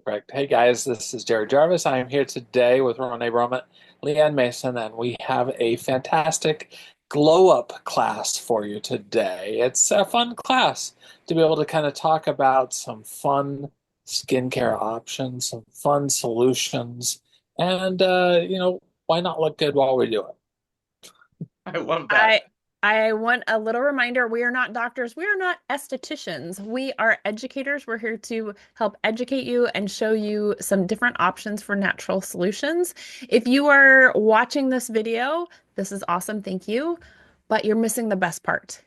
Perfect. Hey guys, this is Jared Jarvis. I am here today with Ronai Brumett, Leanne Mason, and we have a fantastic glow up class for you today. It's a fun class to be able to kind of talk about some fun skincare options, some fun solutions, and why not look good while we do it? I love that. I I want a little reminder, we are not doctors, we are not estheticians. We are educators. We're here to help educate you and show you some different options for natural solutions. If you are watching this video, this is awesome, thank you, but you're missing the best part.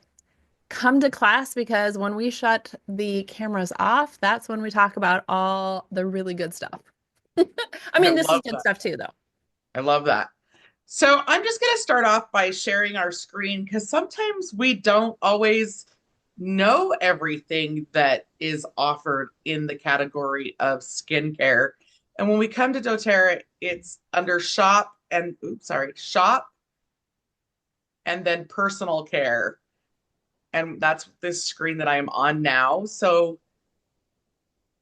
Come to class because when we shut the cameras off, that's when we talk about all the really good stuff. I I mean, this is love good that. stuff too, though. I love that. So I'm just going to start off by sharing our screen because sometimes we don't always know everything that is offered in the category of skincare. And when we come to doTERRA, it's under shop and then personal care. And that's this screen that I am on now. So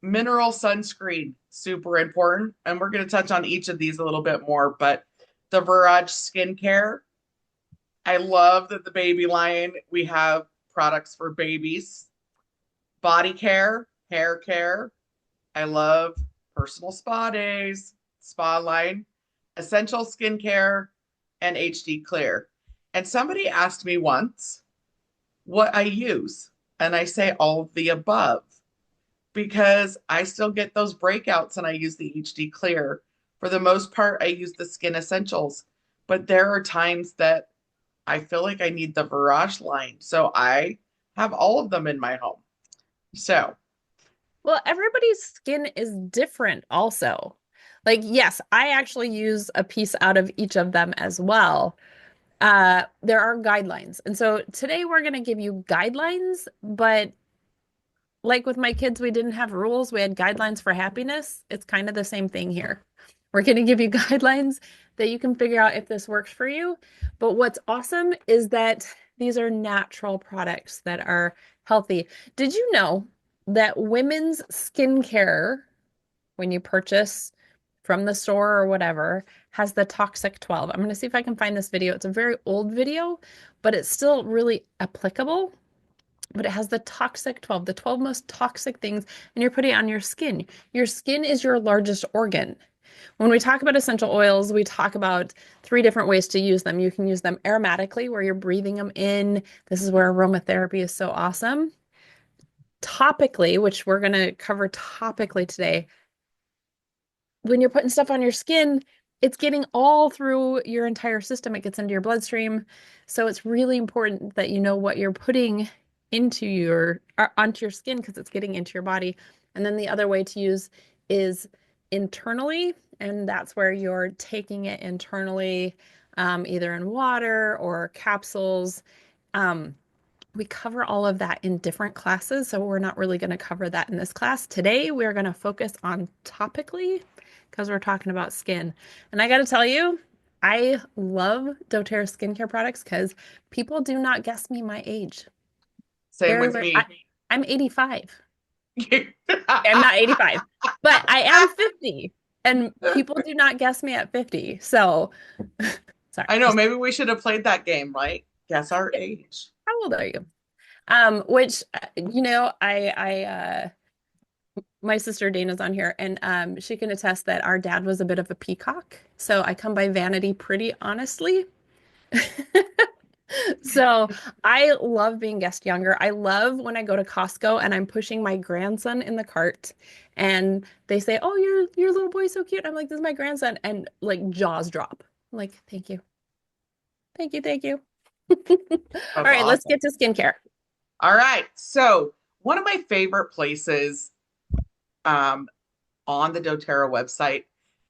mineral sunscreen, super important. And we're going to touch on each of these a little bit more, but the Virage skincare. I love that the baby line, we have products for babies, body care, hair care. I love personal spa days, spa line, essential skincare, and HD Clear. And somebody asked me once what I use, and I say all of the above because I still get those breakouts and I use the HD Clear. For the most part, I use the Skin Essentials, but there are times that I feel like I need the Virage line. So I have all of them in my home. So, Well, everybody's skin is different also. Like, yes, I actually use a piece out of each of them as well. There are guidelines. And so today we're going to give you guidelines, but like with my kids, we didn't have rules. We had guidelines for happiness. It's kind of the same thing here. We're going to give you guidelines that you can figure out if this works for you. But what's awesome is that these are natural products that are healthy. Did you know that women's skincare, when you purchase from the store or whatever, has the toxic 12? I'm going to see if I can find this video. It's a very old video, but it's still really applicable. But it has the toxic 12, the 12 most toxic things, and you're putting it on your skin. Your skin is your largest organ. When we talk about essential oils, we talk about three different ways to use them. You can use them aromatically, where you're breathing them in. This is where aromatherapy is so awesome. Topically, which we're going to cover topically today, when you're putting stuff on your skin, it's getting all through your entire system. It gets into your bloodstream. So it's really important that you know what you're putting into onto your skin because it's getting into your body. And then the other way to use is internally, and that's where you're taking it internally, either in water or capsules. Um, we cover all of that in different classes, so we're not really going to cover that in this class. Today, we're going to focus on topically because we're talking about skin. And I got to tell you, I love doTERRA skincare products because people do not guess me my age. same Very with rare. me. I'm 85. I'm not 85, but I am 50. And people do not guess me at 50. So, sorry, I know, just maybe we should have played that game, right? Guess our age. how old are you? Which my sister Dana's on here, and she can attest that our dad was a bit of a peacock. So I come by vanity pretty honestly. So I love being guest younger. I love when I go to Costco and I'm pushing my grandson in the cart and they say, "Oh, your little boy's so cute." I'm like, "This is my grandson." And like jaws drop. I'm like, "Thank you. Thank you. Thank you." All That's right, let's awesome. get to skincare. All right. So, one of my favorite places um, on the doTERRA website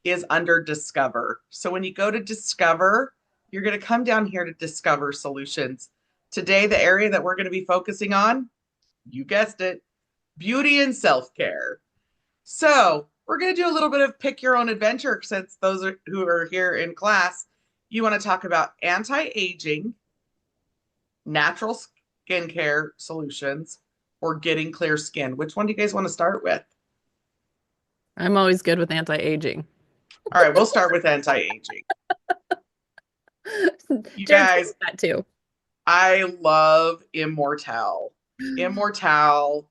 is under Discover. So, when you go to Discover, you're going to come down here to Discover Solutions. Today, the area that we're going to be focusing on, you guessed it, beauty and self care. So, we're going to do a little bit of pick your own adventure since who are here in class, you want to talk about anti aging, natural skincare solutions, or getting clear skin. Which one do you guys want to start with? I'm always good with anti-aging. All right, we'll start with anti-aging. You Jared's good guys, with that too. I love Immortelle. Immortelle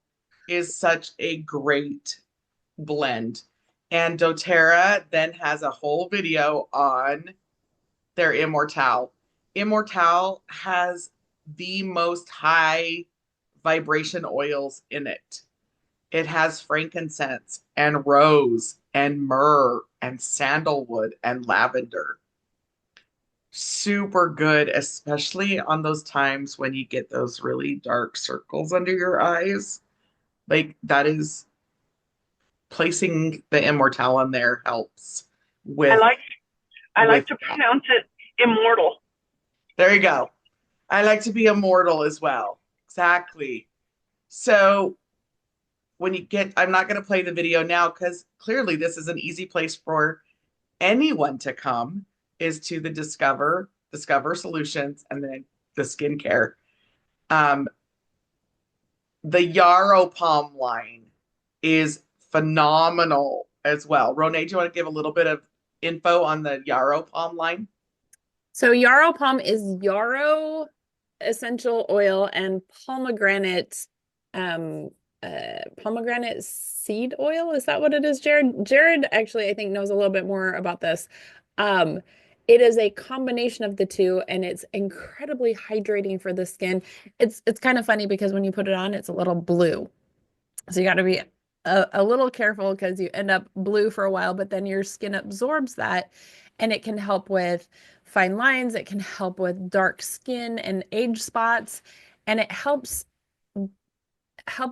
is such a great blend. And doTERRA then has a whole video on their Immortelle. Immortelle has the most high vibration oils in it. It has frankincense and rose and myrrh and sandalwood and lavender. Super good, especially on those times when you get those really dark circles under your eyes. Like that is placing the Immortelle on there helps I with like I with like to that. pronounce it immortal. There you go. I like to be immortal as well. Exactly. So when you get, I'm not going to play the video now because clearly this is an easy place for anyone to come is to the Discover Solutions and then the skincare. Um, the Yarrow Palm line is phenomenal as well. Ronay, do you want to give a little bit of info on the Yarrow Palm line? So yarrow palm is yarrow essential oil and um pomegranate seed oil. Is that what it is, Jared? Jared actually I think knows a little bit more about this. Um it is a combination of the two and it's incredibly hydrating for the skin. It's kind of funny because when you put it on, it's a little blue. So you got to be a little careful because you end up blue for a while, but then your skin absorbs that and it can help with fine lines, it can help with dark skin and age spots, and it helps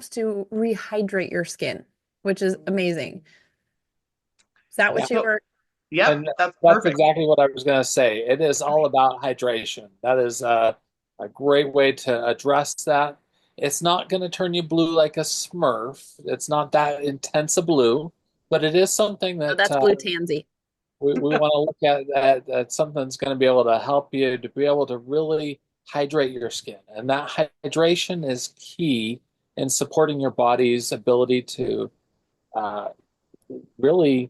to rehydrate your skin, which is amazing. Is that Yeah. what you So, were? yep, And that's that's perfect. exactly what I was going to say. It is all about hydration. That is a great way to address that. It's not going to turn you blue like a Smurf. It's not that intense a blue, but it is something Oh, that that's blue tansy. we want to look at that something that's going to be able to help you to be able to really hydrate your skin. And that hydration is key in supporting your body's ability to uh, really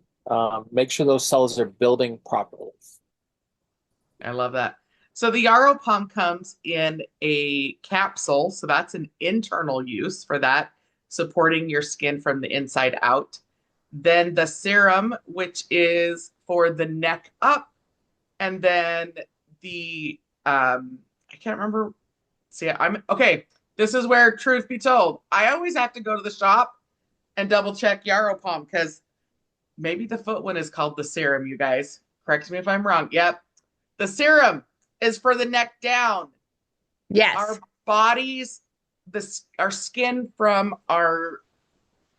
make sure those cells are building properly. I love that. So the Yarrow Pump comes in a capsule. So that's an internal use for that, supporting your skin from the inside out. Then the serum, which is for the neck up. And then the, I can't remember. See, I'm okay. This is where truth be told, I always have to go to the shop and double check Yarrow Pump because maybe the foot one is called the serum, you guys. Correct me if I'm wrong. Yep. The serum is for the neck down. Yes. Our bodies, our skin from our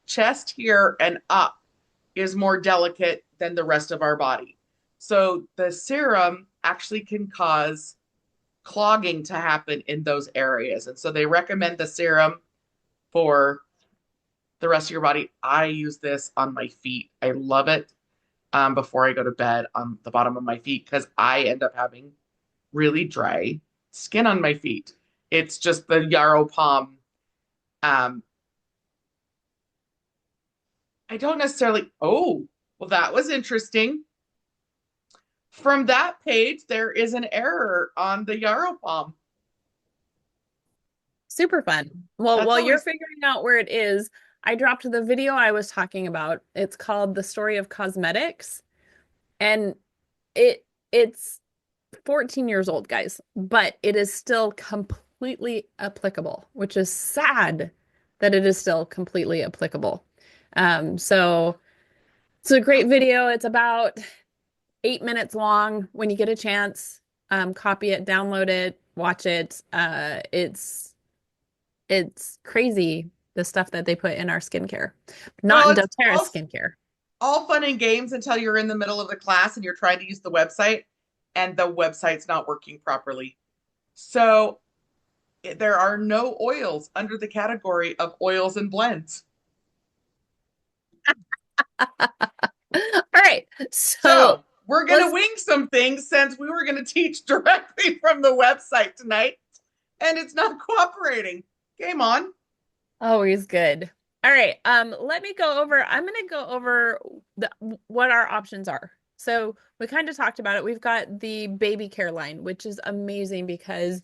chest here and up is more delicate than the rest of our body. So the serum actually can cause clogging to happen in those areas. And so they recommend the serum for the rest of your body. I use this on my feet. I love it before I go to bed on the bottom of my feet because I end up having really dry skin on my feet. It's just the Yarrow Palm. Um, I don't necessarily, oh, well, that was interesting. From that page, there is an error on the Yarrow Palm. Super fun. Well, That's while you're always, figuring out where it is, I dropped the video I was talking about. It's called The Story of Cosmetics. And it's 14 years old, guys, but it is still completely applicable, which is sad that it is still completely applicable. So it's a great video. It's about 8 minutes long. When you get a chance, copy it, download it, watch it. It's crazy the stuff that they put in our skincare, not well, in it's doTERRA skincare. all fun and games until you're in the middle of the class and you're trying to use the website and the website's not working properly. So there are no oils under the category of oils and blends. All right, so So we're going to let's wing some things since we were going to teach directly from the website tonight and it's not cooperating. Game on. always good. All right. Let me go over. I'm going to go over what our options are. So we kind of talked about it. We've got the baby care line, which is amazing because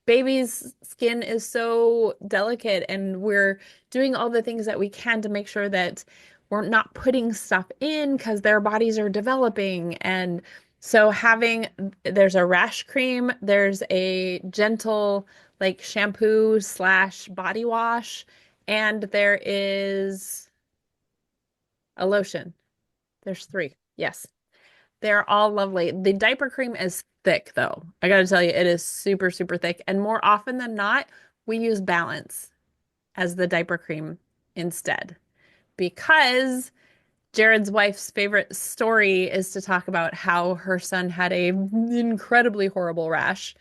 baby's skin is so delicate, and we're doing all the things that we can to make sure that we're not putting stuff in because their bodies are developing. And so there's a rash cream, there's a gentle like shampoo slash body wash, and there is a lotion. There's three. Yes. They're all lovely. The diaper cream is thick, though. I gotta tell you, it is super, super thick. And more often than not, we use Balance as the diaper cream instead. Because Jared's wife's favorite story is to talk about how her son had a incredibly horrible rash.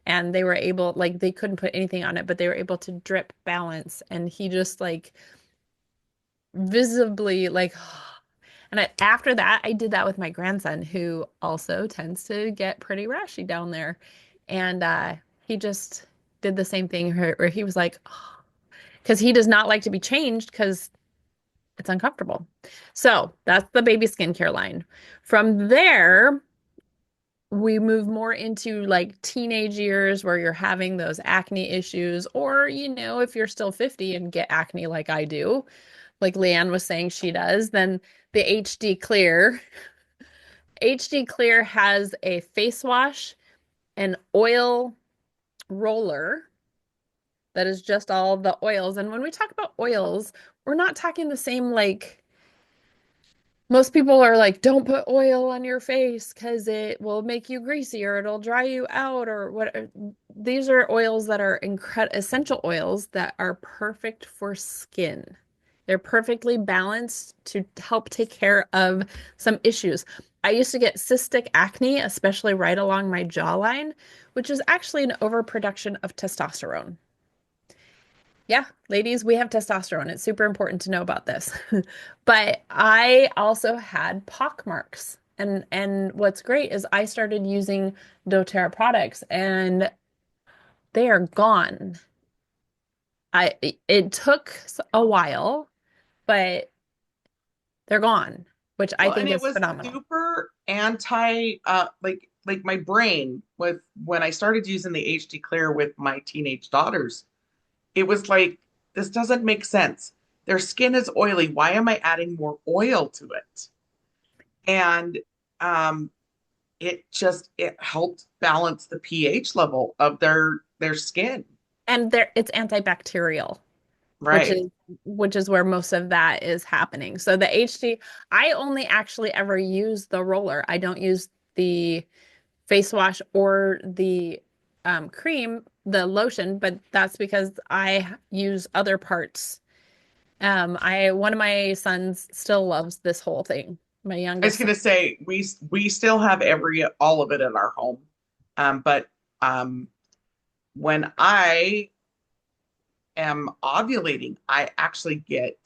And they were able, like, they couldn't put anything on it, but they were able to drip Balance. And he just, like, visibly, like, and after that, I did that with my grandson, who also tends to get pretty rashy down there. And he just did the same thing where he was like, because he does not like to be changed because it's uncomfortable. So that's the baby skincare line. From there, we move more into like teenage years where you're having those acne issues, or, if you're still 50 and get acne like I do, like Leanne was saying she does, then the HD Clear. HD Clear has a face wash, an oil roller that is just all the oils. And when we talk about oils, we're not talking the same, like, most people are like, don't put oil on your face because it will make you greasy or it'll dry you out or what. These are oils that are essential oils that are perfect for skin. They're perfectly balanced to help take care of some issues. I used to get cystic acne, especially right along my jawline, which is actually an overproduction of testosterone. Yeah, ladies, we have testosterone. It's super important to know about this. But I also had pock marks. And what's great is I started using doTERRA products and they are gone. It took a while, but they're gone, which I Well, and think it is was phenomenal. super anti like my brain with when I started using the HD Clear with my teenage daughters, it was like this doesn't make sense. Their skin is oily. Why am I adding more oil to it? And um it helped balance the pH level of their skin. And it's antibacterial, which Right. is which is where most of that is happening. So the HD, I only actually ever use the roller. I don't use the face wash or the cream, the lotion, but that's because I use other parts. One of my sons still loves this whole thing. My I was youngest son. gonna say we still have every all of it in our home. But when I am ovulating, I actually get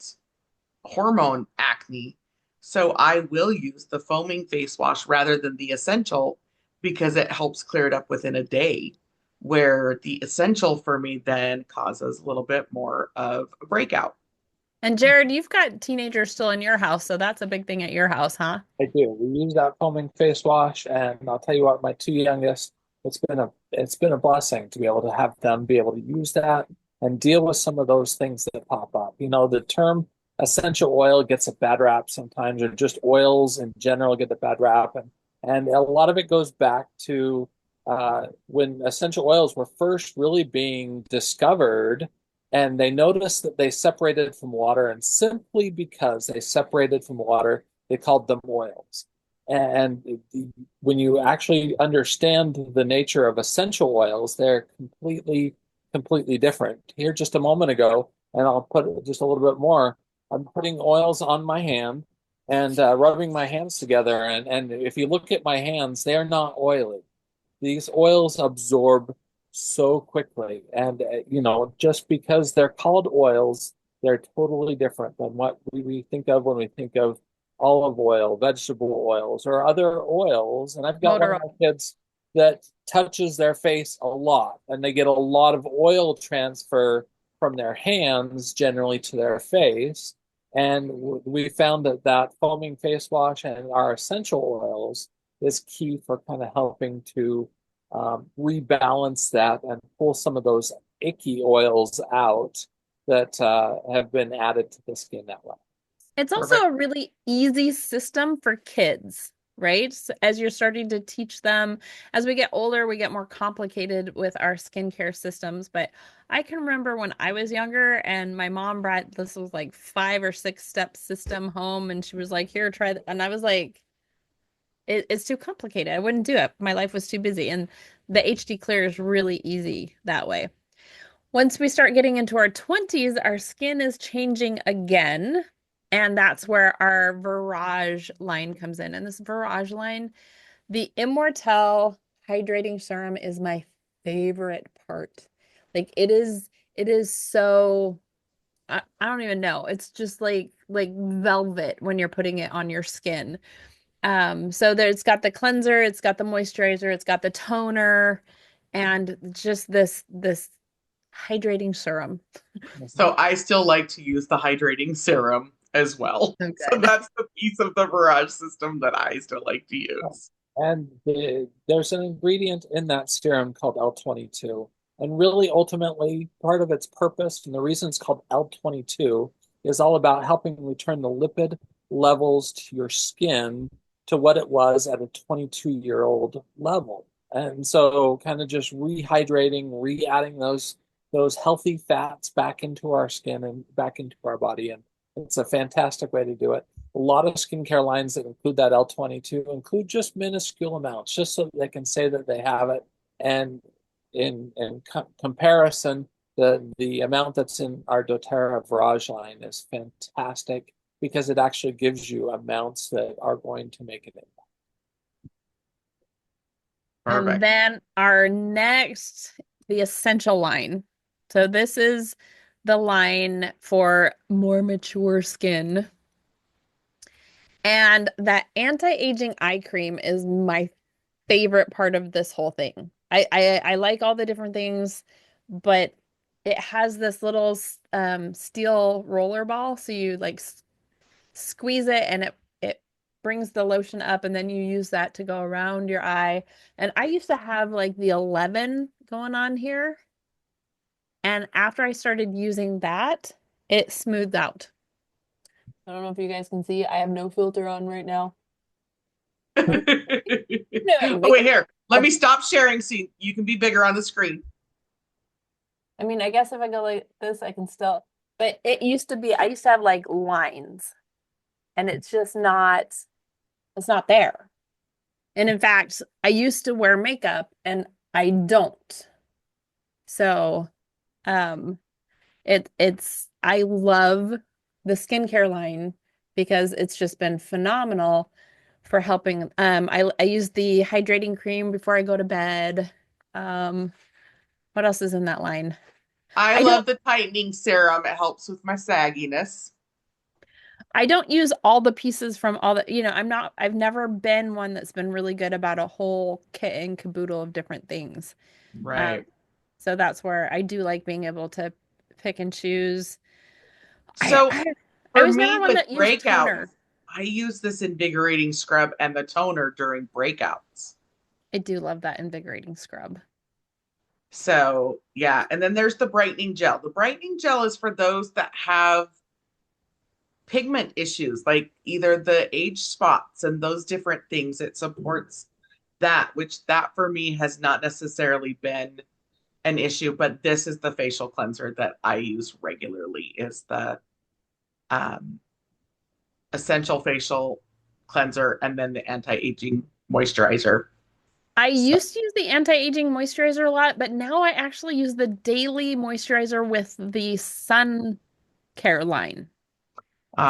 hormone acne. So I will use the foaming face wash rather than the essential because it helps clear it up within a day. Where the essential for me then causes a little bit more of a breakout. And Jared, you've got teenagers still in your house, so that's a big thing at your house, huh? I do. We use that foaming face wash, and I'll tell you what, my two youngest, it's been a blessing to be able to have them be able to use that and deal with some of those things that pop up. The term essential oil gets a bad rap sometimes, or just oils in general get a bad rap, and a lot of it goes back to when essential oils were first really being discovered. And they noticed that they separated from water, and simply because they separated from water, they called them oils. And when you actually understand the nature of essential oils, they're completely, completely different. Here, just a moment ago, and I'll put just a little bit more, I'm putting oils on my hand and rubbing my hands together. And if you look at my hands, they're not oily. These oils absorb so quickly. And, just because they're called oils, they're totally different than what we think of when we think of olive oil, vegetable oils, or other oils. And I've got one Motor of oil. my kids that touches their face a lot, and they get a lot of oil transfer from their hands generally to their face. And we found that that foaming face wash and our essential oils is key for kind of helping to rebalance that and pull some of those icky oils out that have been added to the skin that way. It's also Perfect. a really easy system for kids, right? As you're starting to teach them, as we get older, we get more complicated with our skincare systems. But I can remember when I was younger and my mom brought this was like 5 or 6 step system home and she was like, here, try and I was like, it's too complicated. I wouldn't do it. My life was too busy. And the HD Clear is really easy that way. Once we start getting into our 20s, our skin is changing again. And that's where our Virage line comes in. And this Virage line, the Immortelle hydrating serum is my favorite part. Like it is so I don't even know. It's just like velvet when you're putting it on your skin. So there it's got the cleanser, it's got the moisturizer, it's got the toner, and just this hydrating serum. So I still like to use the hydrating serum as well. So So good. that's the piece of the Barrage system that I still like to use. And there's an ingredient in that serum called L22. And really, ultimately, part of its purpose and the reason it's called L22 is all about helping return the lipid levels to your skin to what it was at a 22-year-old level. And so, kind of just rehydrating, re-adding those healthy fats back into our skin and back into our body. And it's a fantastic way to do it. A lot of skincare lines that include that L22 include just minuscule amounts, just so that they can say that they have it. And in comparison, the amount that's in our doTERRA Virage line is fantastic because it actually gives you amounts that are going to make it. And Perfect. then our next, the Essential line. So this is the line for more mature skin. And that anti-aging eye cream is my favorite part of this whole thing. I like all the different things, but it has this little steel roller ball, so you like squeeze it and it brings the lotion up and then you use that to go around your eye. And I used to have like the 11 going on here, and after I started using that, it smoothed out. I don't know if you guys can see, I have no filter on right now. Oh, No, wait, here. Let me stop sharing so you can be bigger on the screen. I mean, I guess if I go like this, I can still, but it used to be, I used to have like lines and it's not there. And in fact, I used to wear makeup and I don't. So, um, I love the skincare line because it's just been phenomenal for helping. I use the hydrating cream before I go to bed. Um, what else is in that line? I I love don't the tightening serum. It helps with my sagginess. I don't use all the pieces from all the, I've never been one that's been really good about a whole kit and caboodle of different things. Um, Right. so that's where I do like being able to pick and choose. I, So I, I for was never me one with that used breakouts, toner. I use this invigorating scrub and the toner during breakouts. I do love that invigorating scrub. So yeah, and then there's the brightening gel. The brightening gel is for those that have pigment issues, like either the age spots and those different things. It supports that, which that for me has not necessarily been an issue, but this is the facial cleanser that I use regularly is the um, essential facial cleanser and then the anti-aging moisturizer. I So, used to use the anti-aging moisturizer a lot, but now I actually use the daily moisturizer with the sun care line. So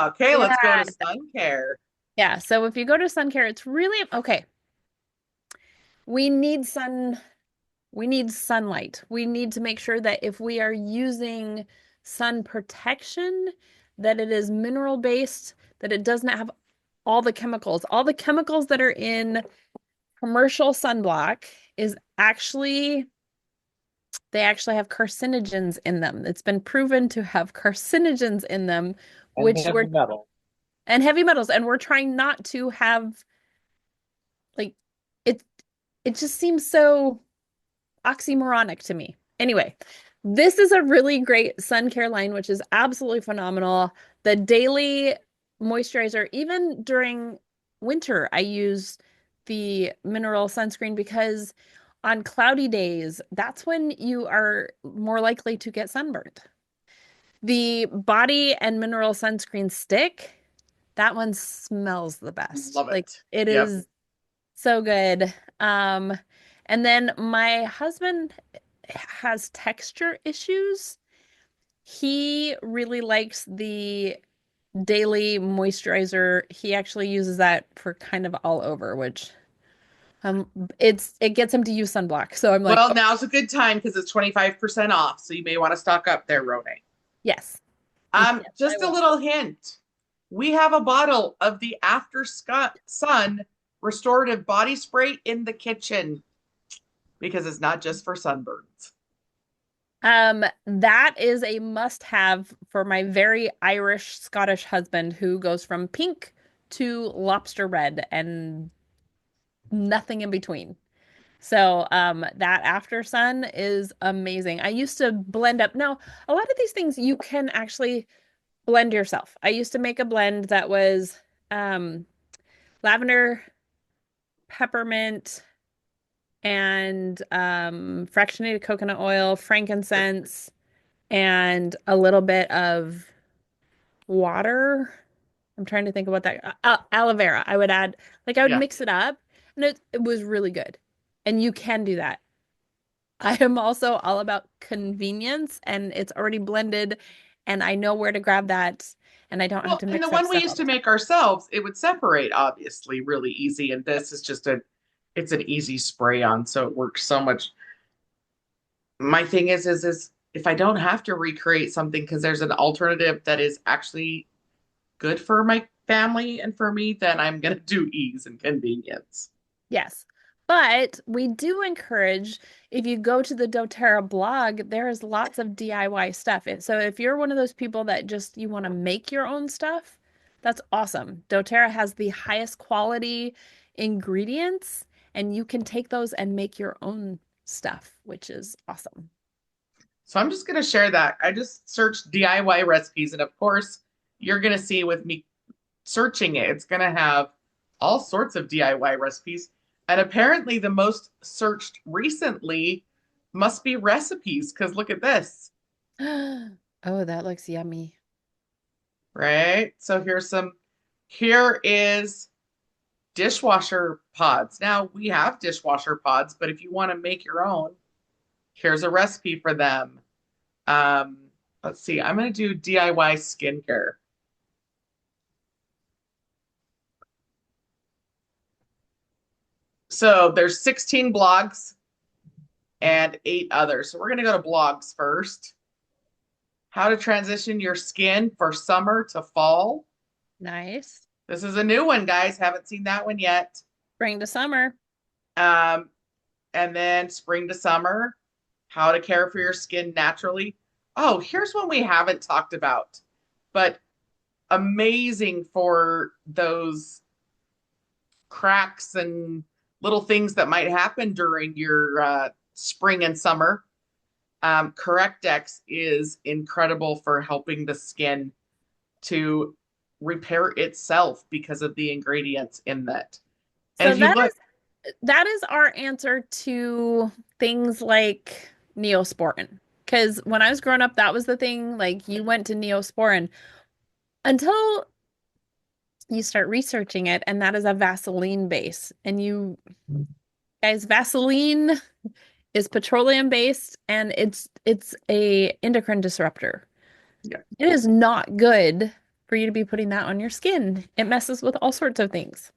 okay, yeah, let's go to sun care. yeah. So if you go to sun care, it's really okay. We need we need sunlight. We need to make sure that if we are using sun protection, that it is mineral based, that it doesn't have all the chemicals. All the chemicals that are in commercial sunblock is actually they actually have carcinogens in them. It's been proven to have carcinogens in them, And which heavy we're metal. and heavy metals, and we're trying not to have like it it just seems so oxymoronic to me. Anyway, this is a really great sun care line, which is absolutely phenomenal. The daily moisturizer, even during winter, I use the mineral sunscreen because on cloudy days, that's when you are more likely to get sunburned. The body and mineral sunscreen stick, that one smells the best. Love Like it. it Yep. is so good. And then my husband has texture issues. He really likes the daily moisturizer. He actually uses that for kind of all over, which it gets him to use sunblock. So I'm like, Well, oh, now's a good time because it's 25% off. So you may want to stock up there, Ronay. yes. Yes, I Just a will. little hint. We have a bottle of the After Sun restorative body spray in the kitchen because it's not just for sunburns. That is a must-have for my very Irish Scottish husband who goes from pink to lobster red and nothing in between. So, that after sun is amazing. I used to blend up. Now, a lot of these things you can actually blend yourself. I used to make a blend that was um, lavender, peppermint, and fractionated coconut oil, frankincense, and a little bit of water. I'm trying to think about that. Aloe vera. I would add, like, I would Yeah. mix it up, and it was really good. And you can do that. I am also all about convenience, and it's already blended, and I know where to grab that, and I don't have Well, to and the mix up one we stuff used all to the time. make ourselves, it would separate obviously really easy. And this is just it's an easy spray on. So it works so much. My thing is if I don't have to recreate something because there's an alternative that is actually good for my family and for me, then I'm going to do ease and convenience. Yes. But we do encourage, if you go to the doTERRA blog, there is lots of DIY stuff. So if you're one of those people that just you want to make your own stuff, that's awesome. doTERRA has the highest quality ingredients, and you can take those and make your own stuff, which is awesome. So I'm just going to share that. I just searched DIY recipes. And of course, you're going to see with me searching it, it's going to have all sorts of DIY recipes. And apparently, the most searched recently must be recipes because look at this, Oh, that looks yummy. right? So here is dishwasher pods. Now we have dishwasher pods, but if you want to make your own, here's a recipe for them. Um, let's see, I'm going to do DIY skincare. So there's 16 blogs and 8 others. So we're going to go to blogs first. How to transition your skin for summer to fall. Nice. This is a new one, guys. Haven't seen that one yet. Spring to summer. Um, and then spring to summer, how to care for your skin naturally. Oh, here's one we haven't talked about, but amazing for those cracks and little things that might happen during your spring and summer. Correctex is incredible for helping the skin to repair itself because of the ingredients in that. And So if you look, that is our answer to things like Neosporin. Because when I was growing up, that was the thing. Like you went to Neosporin until you start researching it, and that is a Vaseline base. And you guys, Vaseline is petroleum based, and it's a endocrine disruptor. yeah. It is not good for you to be putting that on your skin. It messes with all sorts of things.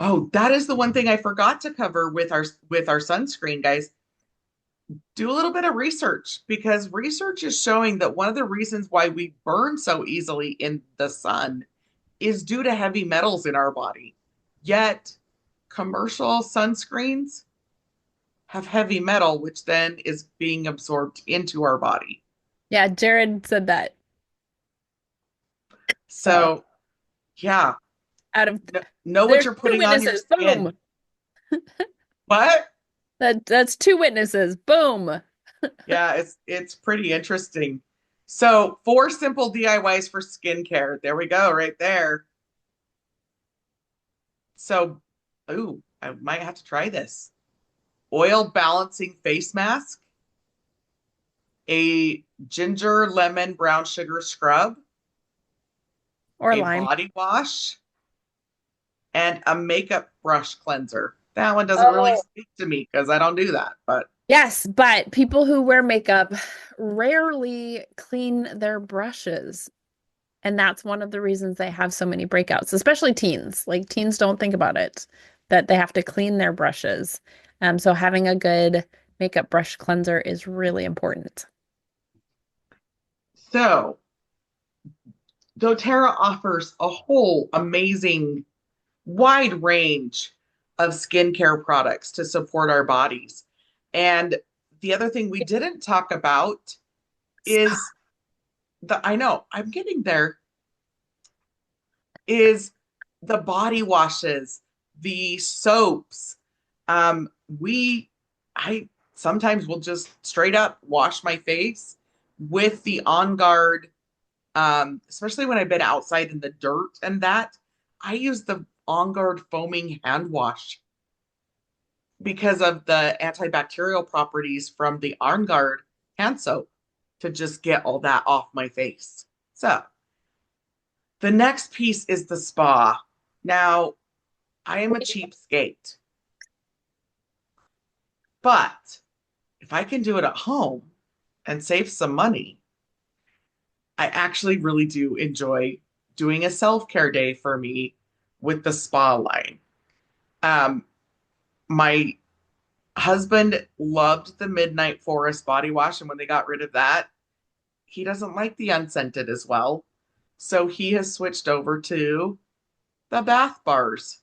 Oh, that is the one thing I forgot to cover with our sunscreen, guys. Do a little bit of research because research is showing that one of the reasons why we burn so easily in the sun is due to heavy metals in our body. Yet commercial sunscreens have heavy metal, which then is being absorbed into our body. Yeah, Jared said that. So So, yeah, out of know what there's you're two putting on your witnesses. skin. Boom. What? That's two witnesses. Boom. Yeah, it's pretty interesting. So, 4 simple DIYs for skincare. There we go, right there. So, ooh, I might have to try this. Oil balancing face mask, a ginger lemon brown sugar scrub, Or a lime. body wash, and a makeup brush cleanser. That one doesn't really Oh. speak to me because I don't do that, but Yes, but people who wear makeup rarely clean their brushes. And that's one of the reasons they have so many breakouts, especially teens. Like teens don't think about it, that they have to clean their brushes. So having a good makeup brush cleanser is really important. so doTERRA offers a whole amazing wide range of skincare products to support our bodies. And the other thing we didn't talk about is I know I'm getting there, is the body washes, the soaps. Um, we, I sometimes will just straight up wash my face with the On Guard, especially when I've been outside in the dirt and that. I use the On Guard foaming hand wash because of the antibacterial properties from the On Guard hand soap to just get all that off my face. So the next piece is the spa. Now, I am a cheapskate, but if I can do it at home and save some money, I actually really do enjoy doing a self-care day for me with the spa line. Um, my husband loved the Midnight Forest body wash, and when they got rid of that, he doesn't like the unscented as well. So he has switched over to the bath bars.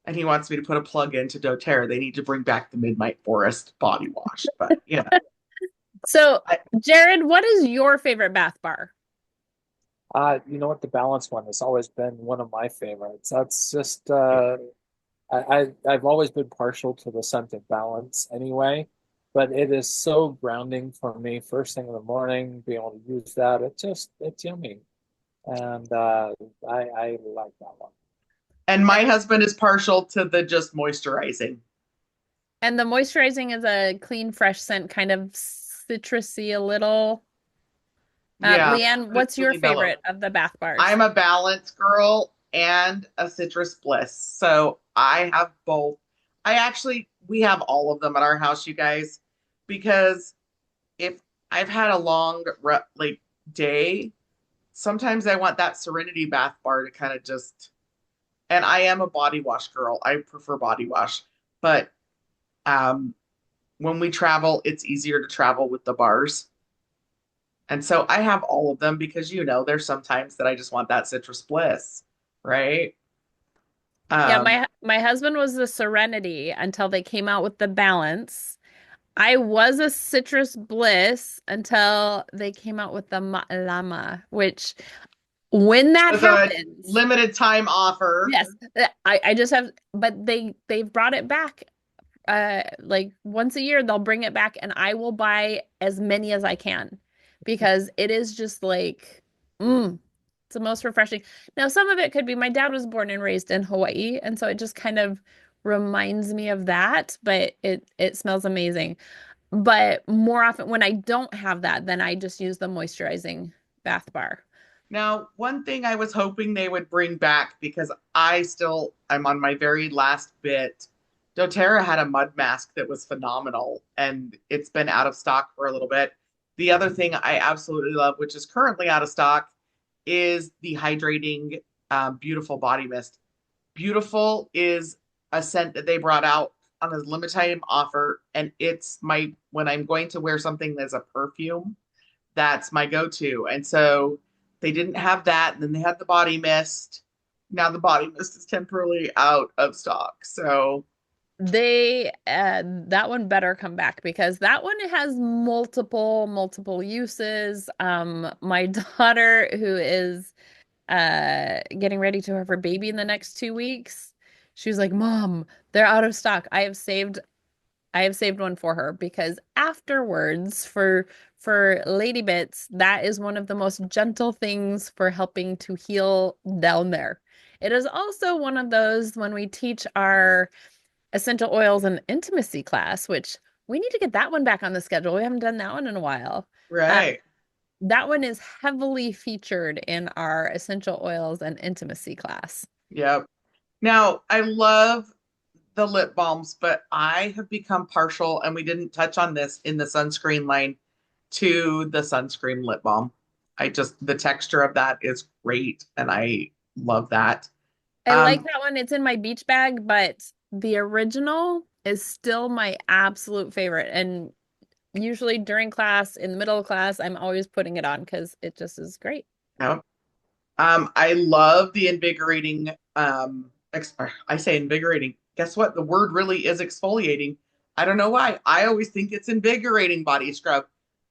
And he wants me to put a plug into doTERRA. They need to bring back the Midnight Forest body wash. But, So, I, Jared, what is your favorite bath bar? You know what? The balance one has always been one of my favorites. That's just I've always been partial to the scented balance anyway, but it is so grounding for me first thing in the morning, being able to use that. It's yummy. And I like that one. and my husband is partial to the just moisturizing. And the moisturizing is a clean, fresh scent, kind of citrusy a little. Yeah, Leanne, but it's what's your really mellow. favorite of the bath bars? I'm a balance girl and a citrus bliss. So I have both. We have all of them at our house, you guys, because if I've had a long like day, sometimes I want that Serenity bath bar to kind of just, and I am a body wash girl. I prefer body wash, but um, when we travel, it's easier to travel with the bars. And so I have all of them because there's sometimes that I just want that citrus bliss, right? Yeah, Um, my husband was the Serenity until they came out with the balance. I was a Citrus Bliss until they came out with the Llama, which when that with a happens, limited time offer. yes, I just have, but they've brought it back. Like once a year they'll bring it back, and I will buy as many as I can because it is just like, it's the most refreshing. Now, some of it could be my dad was born and raised in Hawaii, and so it just kind of reminds me of that, but it smells amazing. But more often when I don't have that, then I just use the moisturizing bath bar. Now, one thing I was hoping they would bring back because I'm on my very last bit. doTERRA had a mud mask that was phenomenal and it's been out of stock for a little bit. The other thing I absolutely love, which is currently out of stock, is the hydrating Beautiful body mist. Beautiful is a scent that they brought out on a limited time offer, and it's my when I'm going to wear something that's a perfume, that's my go-to. And so they didn't have that, and then they had the body mist. Now the body mist is temporarily out of stock. So that one better come back because that one has multiple uses. My daughter, who is getting ready to have her baby in the next 2 weeks, she was like, Mom, they're out of stock. I have saved one for her because afterwards for Lady Bits, that is one of the most gentle things for helping to heal down there. It is also one of those when we teach our essential oils and intimacy class, which we need to get that one back on the schedule. We haven't done that one in a while. Uh, Right. that one is heavily featured in our essential oils and intimacy class. Yep. Now, I love the lip balms, but I have become partial, and we didn't touch on this in the sunscreen line, to the sunscreen lip balm. The texture of that is great, and I love that. I like Um, that one. It's in my beach bag, but the original is still my absolute favorite. And usually during class, in the middle of class, I'm always putting it on because it just is great. no. I love the invigorating, I say invigorating. Guess what? The word really is exfoliating. I don't know why. I always think it's invigorating body scrub.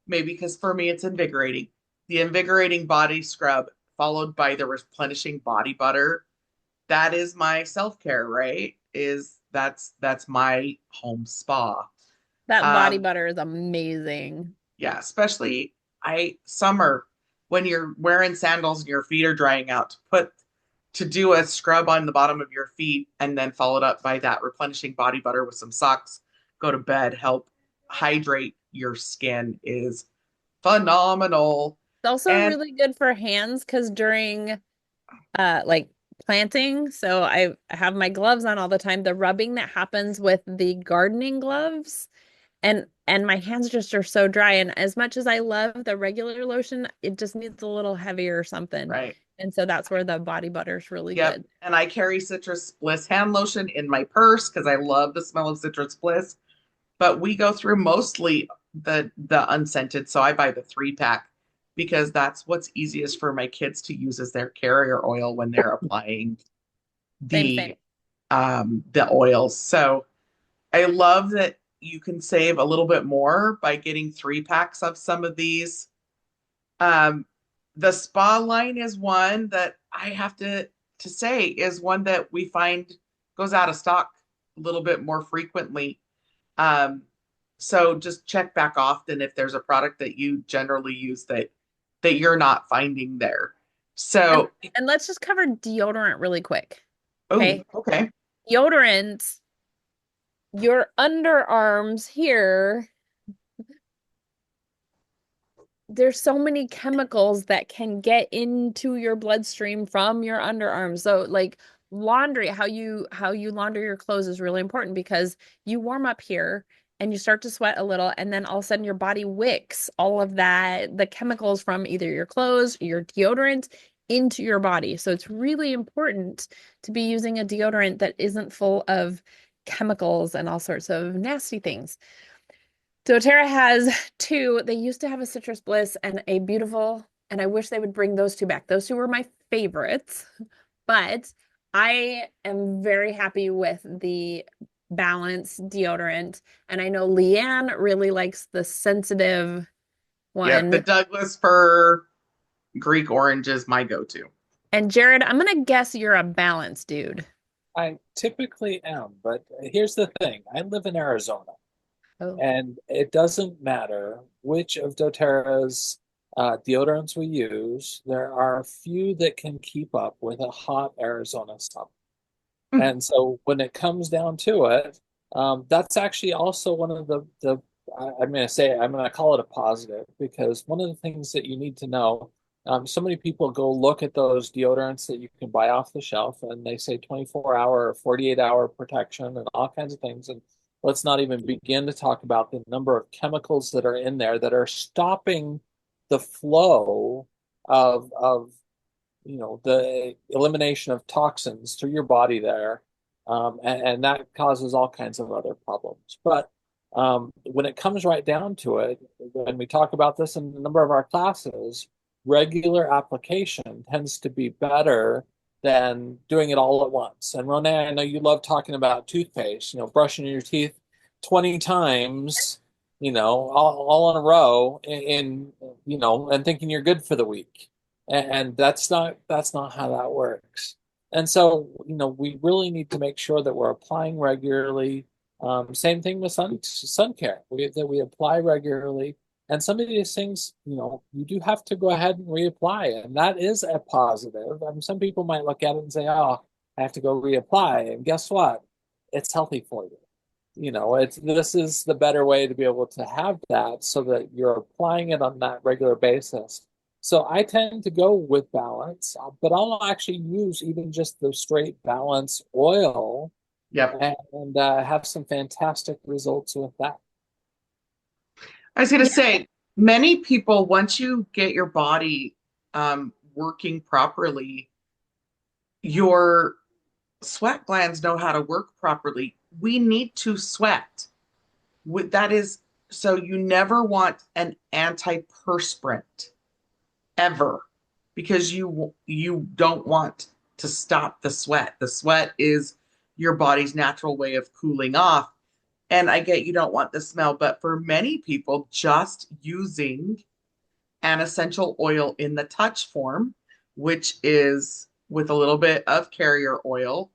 Maybe because for me it's invigorating. The invigorating body scrub followed by the replenishing body butter. That is my self-care, right? That's my home spa. That body Um, butter is amazing. yeah, especially I summer when you're wearing sandals and your feet are drying out to do a scrub on the bottom of your feet and then followed up by that replenishing body butter with some socks, go to bed, help hydrate your skin is phenomenal. It's also And really good for hands because during like planting, so I have my gloves on all the time. The rubbing that happens with the gardening gloves and my hands just are so dry. And as much as I love the regular lotion, it just needs a little heavier or something. right. And so that's where the body butter is really Yep. good. And I carry Citrus Bliss hand lotion in my purse because I love the smell of Citrus Bliss. But we go through mostly the unscented, so I buy the 3-pack because that's what's easiest for my kids to use as their carrier oil when they're applying Same. the oils. So I love that you can save a little bit more by getting 3-packs of some of these. Um, the spa line is one that I have to say is one that we find goes out of stock a little bit more frequently. Um, so just check back often if there's a product that you generally use that you're not finding there. And So, and let's just cover deodorant really quick. oh, Okay. okay. Deodorant, your underarms here, there's so many chemicals that can get into your bloodstream from your underarms. So like laundry, how you launder your clothes is really important because you warm up here and you start to sweat a little and then all of a sudden your body wicks all of that, the chemicals from either your clothes, your deodorant into your body. So it's really important to be using a deodorant that isn't full of chemicals and all sorts of nasty things. doTERRA has two. They used to have a Citrus Bliss and a beautiful, and I wish they would bring those two back. Those two were my favorites, but I am very happy with the Balance deodorant. And I know Leanne really likes the sensitive Yep, the one. Douglas fir Greek orange is my go-to. And Jared, I'm gonna guess you're a Balance dude. I typically am, but here's the thing. I live in Arizona, Oh, and it doesn't matter which of doTERRA's deodorants we use. There are a few that can keep up with a hot Arizona summer. And so when it comes down to it, that's actually also one of I'm going to say, I'm going to call it a positive because one of the things that you need to know, so many people go look at those deodorants that you can buy off the shelf and they say 24-hour or 48-hour protection and all kinds of things. And let's not even begin to talk about the number of chemicals that are in there that are stopping the flow of the elimination of toxins through your body there, and that causes all kinds of other problems. But when it comes right down to it, when we talk about this in a number of our classes, regular application tends to be better than doing it all at once. And Renee, I know you love talking about toothpaste, brushing your teeth 20 times, all in a row and thinking you're good for the week. And that's not how that works. And so, we really need to make sure that we're applying regularly. Same thing with sun care, that we apply regularly. And some of these things, you do have to go ahead and reapply, and that is a positive. I mean, some people might look at it and say, "Oh, I have to go reapply," and guess what? It's healthy for you. This is the better way to be able to have that, so that you're applying it on that regular basis. So I tend to go with balance, but I'll actually use even just the straight balance oil Yep. and have some fantastic results with that. I was going to say, many people, once you get your body working properly, your sweat glands know how to work properly. We need to sweat. That is, so you never want an antiperspirant ever, because you don't want to stop the sweat. The sweat is your body's natural way of cooling off. And I get you don't want the smell, but for many people, just using an essential oil in the touch form, which is with a little bit of carrier oil,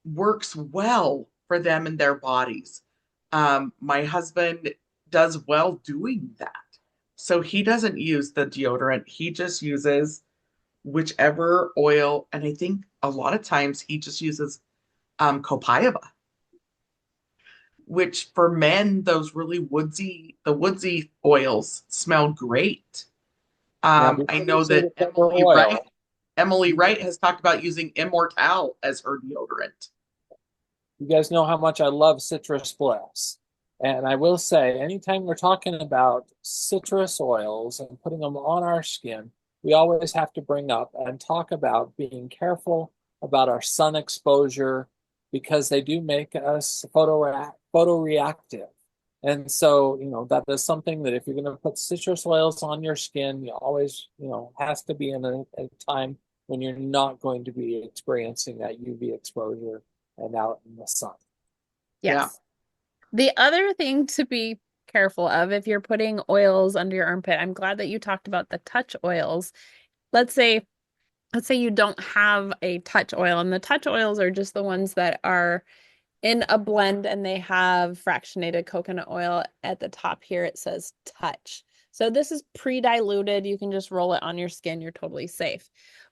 works well for them and their bodies. My husband does well doing that. So he doesn't use the deodorant. He just uses whichever oil. And I think a lot of times he just uses copaiba, which for men, those really the woodsy oils smell great. Now, I before you know say that whichever oil, Emily Wright has talked about using Immortelle as her deodorant. you guys know how much I love citrus bliss. And I will say, anytime we're talking about citrus oils and putting them on our skin, we always have to bring up and talk about being careful about our sun exposure, because they do make us photoreactive. And so, that is something that if you're going to put citrus oils on your skin, you always, has to be in a time when you're not going to be experiencing that UV exposure and out in the sun. Yeah. Yes. The other thing to be careful of if you're putting oils under your armpit, I'm glad that you talked about the touch oils. Let's say you don't have a touch oil, and the touch oils are just the ones that are in a blend and they have fractionated coconut oil at the top here. It says touch. So this is pre-diluted. You can just roll it on your skin. You're totally safe.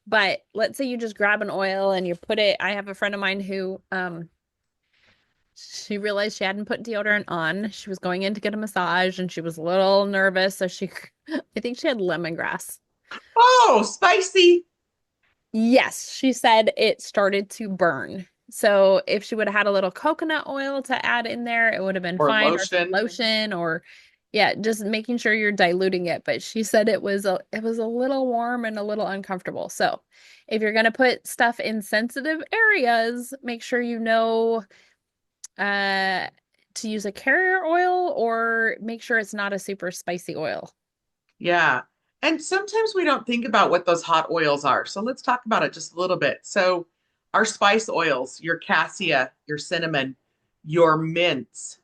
But let's say you just grab an oil and you put it. I have a friend of mine who she realized she hadn't put deodorant on. She was going in to get a massage and she was a little nervous. So I think she had lemongrass. Oh, spicy. Yes, she said it started to burn. So if she would have had a little coconut oil to add in there, it would have been Or fine, or some lotion. lotion, or yeah, just making sure you're diluting it. But she said it was a little warm and a little uncomfortable. So if you're gonna put stuff in sensitive areas, make sure you know uh to use a carrier oil, or make sure it's not a super spicy oil. Yeah. And sometimes we don't think about what those hot oils are. So let's talk about it just a little bit. So our spice oils, your cassia, your cinnamon, your mints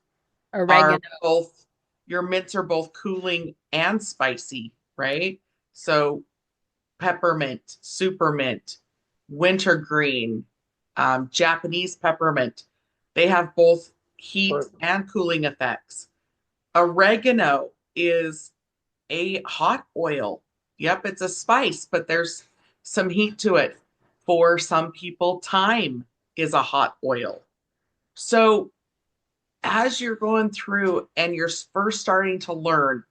are Oregano. both your mints are both cooling and spicy, right? So peppermint, supermint, wintergreen, Japanese peppermint, they have both heat Or and cooling effects. Oregano is a hot oil. Yep, it's a spice, but there's some heat to it. For some people, thyme is a hot oil. So as you're going through and you're first starting to learn,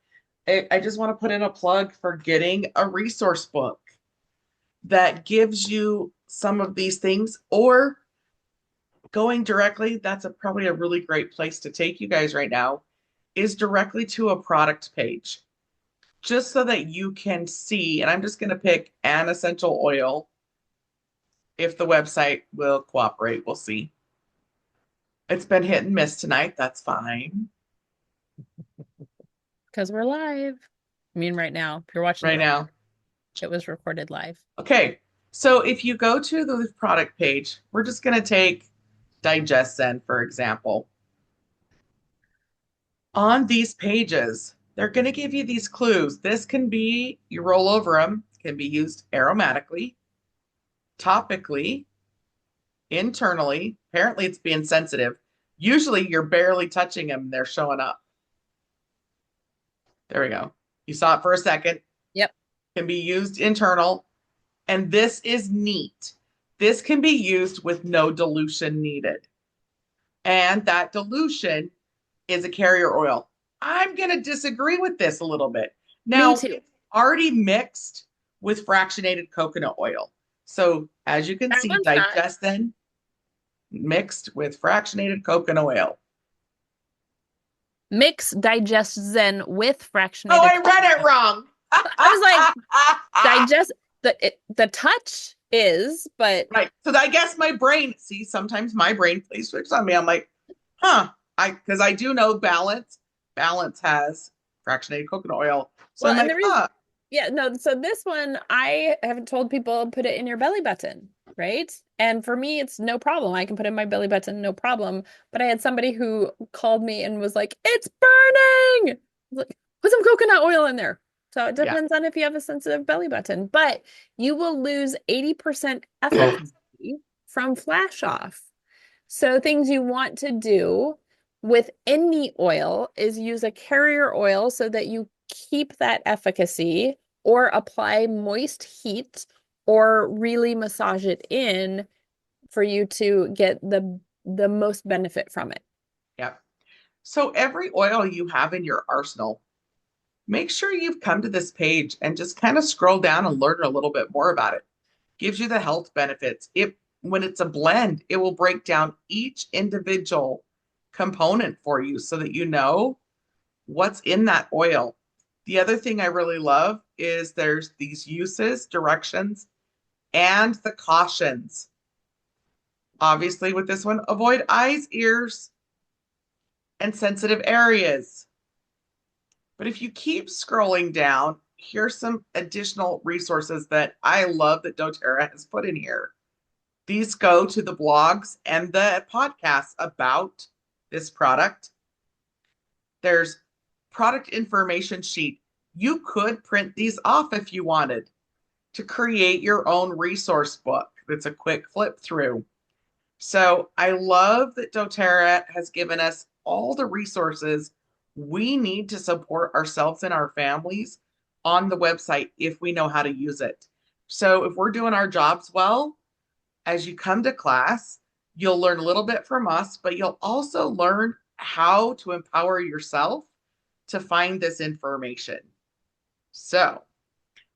I just want to put in a plug for getting a resource book that gives you some of these things, or going directly. That's probably a really great place to take you guys right now, is directly to a product page, just so that you can see. And I'm just going to pick an essential oil. If the website will cooperate, we'll see. It's been hit and miss tonight. That's fine. Because we're live. I mean, right now, if you're watching Right it, now. it was recorded live. Okay. So if you go to the product page, we're just going to take Digest Zen, for example. On these pages, they're going to give you these clues. This can be, you roll over them, can be used aromatically, topically, internally. Apparently, it's being sensitive. Usually, you're barely touching them, they're showing up. There we go. You saw it for a second. Yep. Can be used internal. And this is neat. This can be used with no dilution needed. And that dilution is a carrier oil. I'm going to disagree with this a little bit. Now, Me too. it's already mixed with fractionated coconut oil. So as you can That see, one's not. Digest Zen mixed with fractionated coconut oil. Mix Digest Zen with fractionated. Oh, I read it wrong. I was like, digest the touch is, but Right. So I guess my brain, see, sometimes my brain plays tricks on me. I'm like, huh. Because I do know Balance. Balance has fractionated coconut oil. So well, I'm and like, the reason, huh. yeah, no, so this one I haven't told people put it in your belly button, right? And for me, it's no problem. I can put it in my belly button, no problem. But I had somebody who called me and was like, it's burning. I was like, put some coconut oil in there. So it Yeah. depends on if you have a sensitive belly button, but you will lose 80% efficacy from flash off. So things you want to do with any oil is use a carrier oil so that you keep that efficacy or apply moist heat or really massage it in for you to get the most benefit from it. Yeah. So every oil you have in your arsenal, make sure you've come to this page and just kind of scroll down and learn a little bit more about it. Gives you the health benefits. When it's a blend, it will break down each individual component for you so that you know what's in that oil. The other thing I really love is there's these uses, directions, and the cautions. Obviously, with this one, avoid eyes, ears, and sensitive areas. But if you keep scrolling down, here's some additional resources that I love that doTERRA has put in here. These go to the blogs and the podcasts about this product. There's product information sheet. You could print these off if you wanted to create your own resource book. That's a quick flip through. So I love that doTERRA has given us all the resources we need to support ourselves and our families on the website if we know how to use it. So if we're doing our jobs well, as you come to class, you'll learn a little bit from us, but you'll also learn how to empower yourself to find this information. So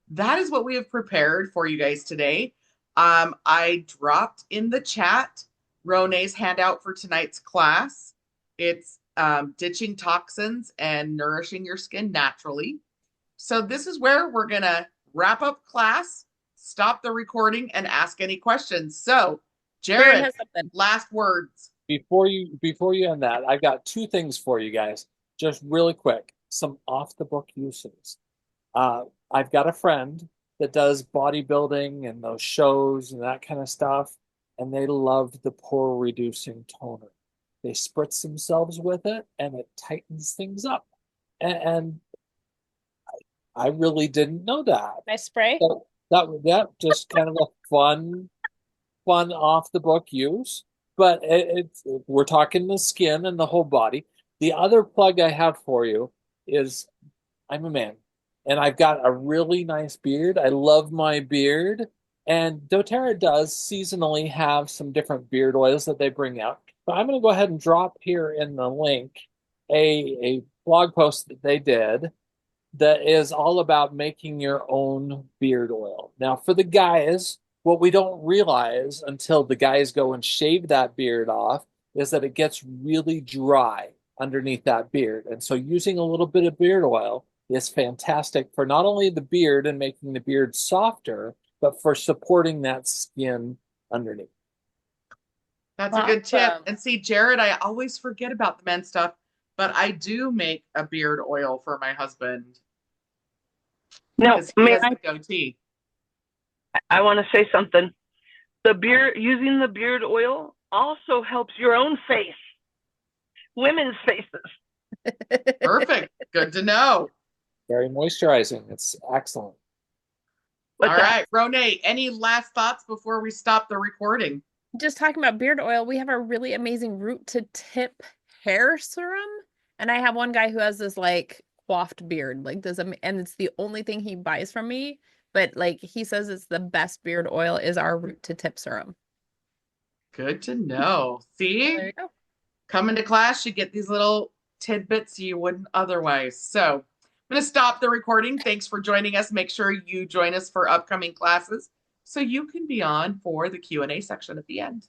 that is what we have prepared for you guys today. I dropped in the chat Ronai's handout for tonight's class. It's ditching toxins and nourishing your skin naturally. So this is where we're going to wrap up class, stop the recording, and ask any questions. So, Jared Jared, has something. last words. Before you end that, I've got two things for you guys. Just really quick, some off the book uses. I've got a friend that does bodybuilding and those shows and that kind of stuff, and they love the pore reducing toner. They spritz themselves with it, and it tightens things up. And I really didn't know that. Nice spray. So that just kind of a fun off the book use. But we're talking the skin and the whole body. The other plug I have for you is I'm a man and I've got a really nice beard. I love my beard. And doTERRA does seasonally have some different beard oils that they bring out. But I'm going to go ahead and drop here in the link a blog post that they did that is all about making your own beard oil. Now, for the guys, what we don't realize until the guys go and shave that beard off is that it gets really dry underneath that beard. And so using a little bit of beard oil is fantastic for not only the beard and making the beard softer, but for supporting that skin underneath. That's a good tip. Awesome. And see, Jared, I always forget about the men's stuff, but I do make a beard oil for my husband Now, because he has the goatee. I want to say something. Using the beard oil also helps your own face, women's faces. Perfect. Good to know. Very moisturizing. It's excellent. What's All that? right, Ronay, any last thoughts before we stop the recording? Just talking about beard oil, we have a really amazing root to tip hair serum. And I have one guy who has this like coiffed beard, like this, and it's the only thing he buys from me. But like he says it's the best beard oil is our root to tip serum. Good to know. So See, there you go. coming to class, you get these little tidbits you wouldn't otherwise. So I'm going to stop the recording. Thanks for joining us. Make sure you join us for upcoming classes so you can be on for the Q&A section at the end.